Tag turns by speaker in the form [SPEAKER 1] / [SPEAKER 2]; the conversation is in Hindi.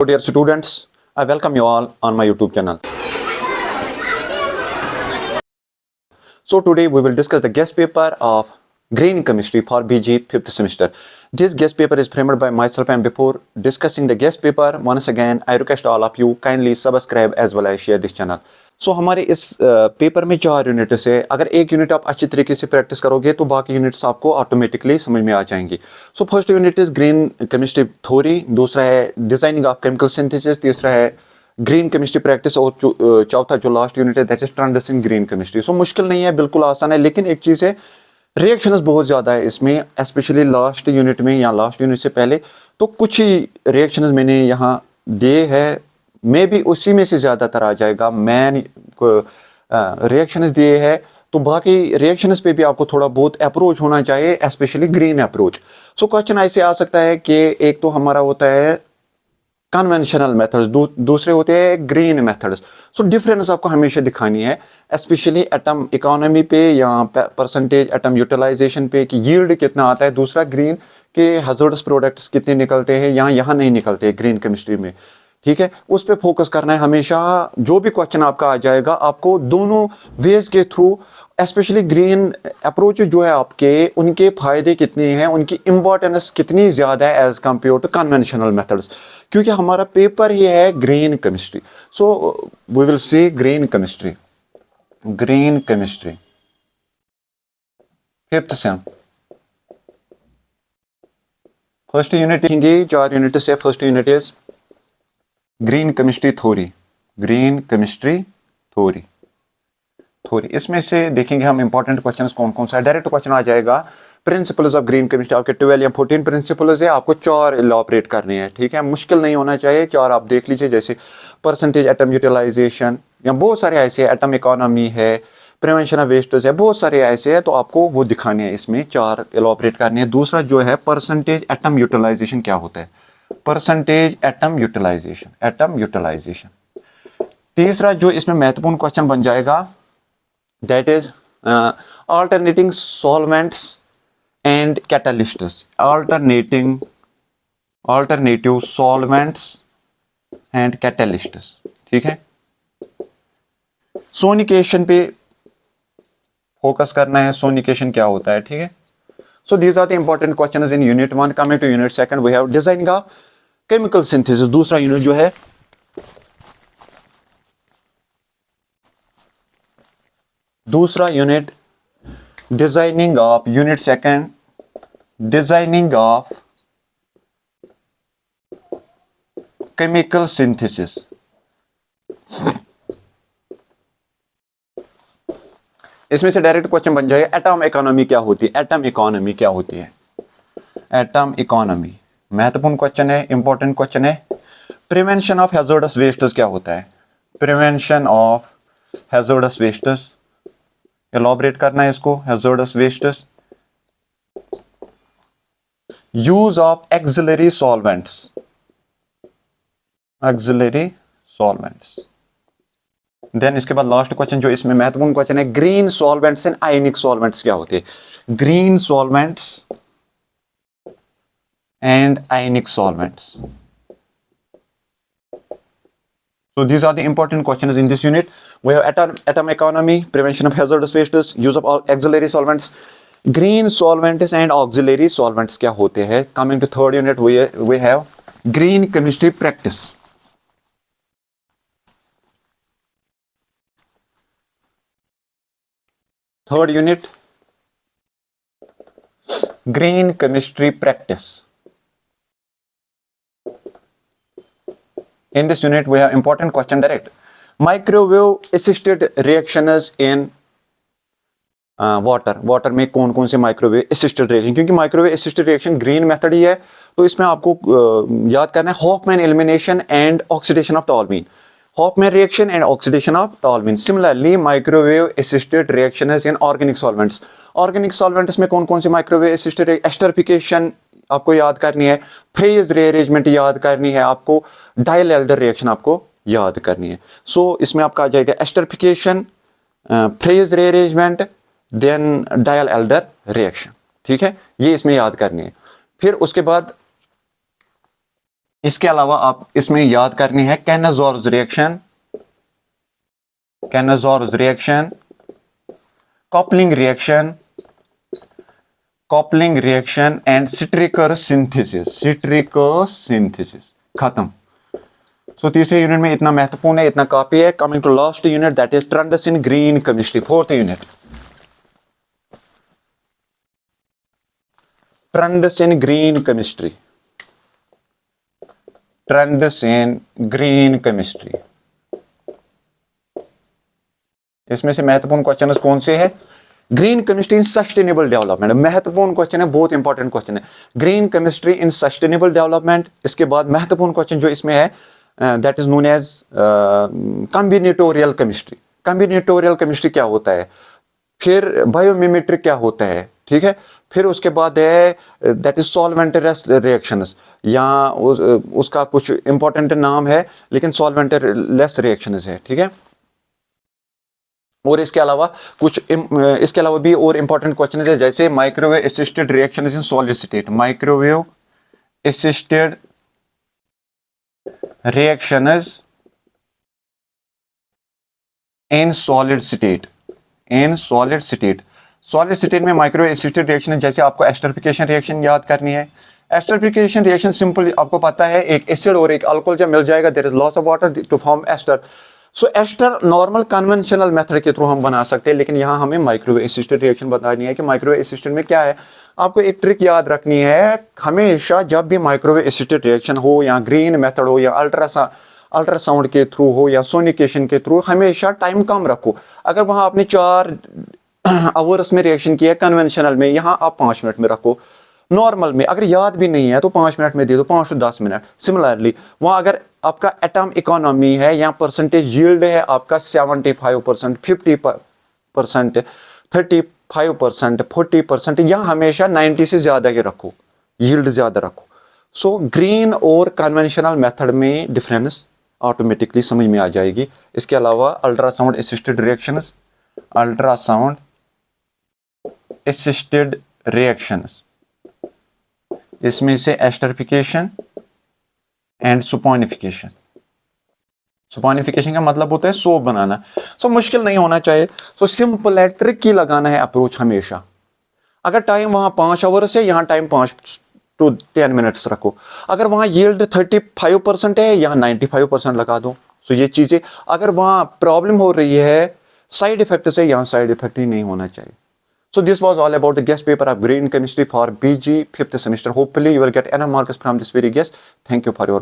[SPEAKER 1] Dear students, I welcome you all on my YouTube channel. So today we will discuss the guest paper of Green Chemistry for BG 5th semester. This guest paper is framed by myself, and before discussing the guest paper, once again I request all of you kindly subscribe as well as share this channel. So हमारे इस पेपर में 4 यूनिट्स है. अगर एक यूनिट आप अच्छी तरीके से प्रैक्टिस करोगे तो बाकी यूनिट्स आपको ऑटोमेटिकली समझ में आ जाएंगी. So first unit is green chemistry theory, दूसरा है डिजाइनिंग ऑफ केमिकल सिंथेसिस, तीसरा है ग्रीन केमिस्ट्री प्रैक्टिस और चौथा जो लास्ट यूनिट है that is transition green chemistry. So मुश्किल नहीं है, बिल्कुल आसान है, लेकिन एक चीज़ है रिएक्शंस बहुत ज़्यादा है इसमें, स्पेशली लास्ट यूनिट में या लास्ट यूनिट से पहले. तो कुछ ही रिएक्शंस मैंने यहाँ दिए हैं, मे भी उसी में से ज़्यादातर आ जाएगा. मैंने रिएक्शंस दिए हैं तो बाकी रिएक्शंस पे भी आपको थोड़ा बहुत अप्रोच होना चाहिए, specially green approach. So question ऐसे आ सकता है कि एक तो हमारा होता है कन्वेंशनल मेथड्स, दूसरे होते हैं ग्रीन मेथड्स. सो डिफरेंस आपको हमेशा दिखानी है, स्पेशली एटम इकोनॉमी पे या परसेंटेज एटम यूटिलाइजेशन पे कि यील्ड कितना आता है. दूसरा ग्रीन के हैजर्डस प्रोडक्ट्स कितने निकलते हैं या यहाँ नहीं निकलते ग्रीन केमिस्ट्री में. ठीक है, उस पर फोकस करना है हमेशा. जो भी क्वेश्चन आपका आ जाएगा आपको दोनों वेज के थ्रू, स्पेशली ग्रीन अप्रोच जो है आपके, उनके फायदे कितने हैं, उनकी इंपॉर्टेंस कितनी ज़्यादा है as compare to conventional methods, क्योंकि हमारा पेपर ही है green chemistry. So we will see green chemistry. Green chemistry 5th sem first unit देखेंगे. 4 यूनिट से first unit is green chemistry theory. Green chemistry theory इसमें से देखेंगे हम इंपॉर्टेंट क्वेश्चंस कौन कौन सा है. डायरेक्ट क्वेश्चन आ जाएगा प्रिंसिपल्स ऑफ ग्रीन केमिस्ट्री. आपके 12 या 14 प्रिंसिपल्स है, आपको 4 इलॉबरेट करने हैं. ठीक है, मुश्किल नहीं होना चाहिए, 4 आप देख लीजिए, जैसे परसेंटेज एटम यूटिलाइजेशन या बहुत सारे ऐसे, एटम इकोनॉमी है, प्रिवेंशन ऑफ वेस्टेज है, बहुत सारे ऐसे हैं. तो आपको वो दिखाने हैं, इसमें 4 इलॉबरेट करने हैं. दूसरा जो है परसेंटेज एटम यूटिलाइजेशन क्या होता है, परसेंटेज एटम यूटिलाइजेशन. तीसरा जो इसमें महत्वपूर्ण क्वेश्चन बन जाएगा that is alternating solvents and catalysts. Alternative solvents and catalysts. ठीक है, सोनिकेशन पे फोकस करना है. सोनिकेशन क्या होता है, ठीक है. So these are the important questions in unit 1. Coming to unit 2, we have designing of chemical synthesis. दूसरा यूनिट जो है designing of, unit 2 designing of chemical synthesis. इसमें से डायरेक्ट क्वेश्चन बन जाएगा एटम इकोनॉमी क्या होती है. एटम इकोनॉमी क्या होती है, एटम इकोनॉमी महत्वपूर्ण क्वेश्चन है, इंपॉर्टेंट क्वेश्चन है. प्रिवेंशन ऑफ हैजर्डस वेस्टेज क्या होता है, prevention of hazardous wastage elaborate करना है इसको. Hazardous wastage, use of auxiliary solvents, then इसके बाद लास्ट क्वेश्चन जो इसमें महत्वपूर्ण क्वेश्चन है, green solvents and ionic solvents क्या होते हैं. Green solvents and ionic solvents. So these are the important questions in this unit. We have atom economy, prevention of hazardous wastes, use of auxiliary solvents, green solvents and auxiliary solvents क्या होते हैं. Coming to third unit, we have green chemistry practice. Third unit, green chemistry practice. In this unit, we have important question direct. Microwave assisted reactions in water में कौन कौन से माइक्रोवेव असिस्टेड रिएक्शन, क्योंकि microwave assisted reaction green method ही है. तो इसमें आपको याद करना है Hofmann elimination and oxidation of toluene. Hofmann reaction and oxidation of toluene. Similarly microwave assisted reactions in organic solvents. Organic solvents में कौन कौन से माइक्रोवेव असिस्टेड, एस्टरिफिकेशन आपको याद करनी है, फेज रीअरेंजमेंट याद करनी है आपको, डायल एल्डर रिएक्शन आपको याद करनी है. सो इसमें आपका आ जाएगा esterification, phase rearrangement, then Diels Alder reaction. ठीक है, ये इसमें याद करनी है. फिर उसके बाद इसके अलावा आप इसमें याद करनी है Cannizzaro's reaction, coupling reaction and Strecker synthesis खत्म। सो तीसरे यूनिट में इतना महत्वपूर्ण है, इतना काफी है। Coming to last unit, that is trends in green chemistry, fourth unit. Trends in green chemistry, इसमें से महत्वपूर्ण क्वेश्चन कौन से है? Green chemistry in sustainable development, महत्वपूर्ण क्वेश्चन है, बहुत इंपॉर्टेंट क्वेश्चन है। Green chemistry in sustainable development. इसके बाद महत्वपूर्ण क्वेश्चन जो इसमें है, that is known as combinatorial chemistry. Combinatorial chemistry क्या होता है, फिर बायोमिमेट्री क्या होता है, ठीक है। फिर उसके बाद है दैट इज सॉल्वेंटलेस रिएक्शंस, या उसका कुछ इंपॉर्टेंट नाम है लेकिन सॉल्वेंटलेस रिएक्शंस है, ठीक है। और इसके अलावा इसके अलावा भी और इंपॉर्टेंट क्वेश्चन है, जैसे microwave assisted reactions in solid state, microwave assisted reactions in solid state में माइक्रोवेव असिस्टेड रिएक्शन, जैसे आपको एस्टरिफिकेशन रिएक्शन याद करनी है। एस्टरिफिकेशन रिएक्शन सिंपल आपको पता है, एक एसिड और एक अल्कोहल जब मिल जाएगा, there is loss of water to form ester. So ester normal conventional method के थ्रू हम बना सकते हैं, लेकिन यहाँ हमें माइक्रोवेव असिस्टेड रिएक्शन बतानी है कि माइक्रोवेव असिस्टेड में क्या है। आपको एक ट्रिक याद रखनी है, हमेशा जब भी माइक्रोवेव असिस्टेड रिएक्शन हो, या ग्रीन मेथड हो, या अल्ट्रासाउंड के थ्रू हो, या सोनिकेशन के थ्रू, हमेशा टाइम कम रखो। अगर वहां आपने 4 आवर्स में रिएक्शन किया कन्वेंशनल में, यहाँ आप 5 मिनट में रखो। नॉर्मल में अगर याद भी नहीं है तो 5 मिनट में दे दो, 5 से 10 मिनट। सिमिलरली वहां अगर आपका एटम इकोनॉमी है या परसेंटेज यील्ड है आपका 75%, 50%, 35%, 40%, या हमेशा 90 से ज्यादा ही रखो, यील्ड ज्यादा रखो। सो ग्रीन और कन्वेंशनल मेथड में डिफरेंस ऑटोमेटिकली समझ में आ जाएगी। इसके अलावा अल्ट्रासाउंड असिस्टेड रिएक्शंस, इसमें से एस्टरिफिकेशन एंड सुपॉनिफिकेशन का मतलब होता है सोप बनाना। सो मुश्किल नहीं होना चाहिए, सो सिंपल है, ट्रिक लगाना है अप्रोच हमेशा। अगर टाइम वहां 5 आवर्स है, यहाँ टाइम 5 to 10 मिनट्स रखो। अगर वहां यील्ड 35% है, यहाँ 95% लगा दो। सो ये चीजें, अगर वहां प्रॉब्लम हो रही है साइड इफेक्ट से, यहाँ साइड इफेक्ट ही नहीं होना चाहिए। So this was all about the guest paper of green chemistry for BG 5th semester. Hopefully you will get enough marks from this very guest. Thank you for your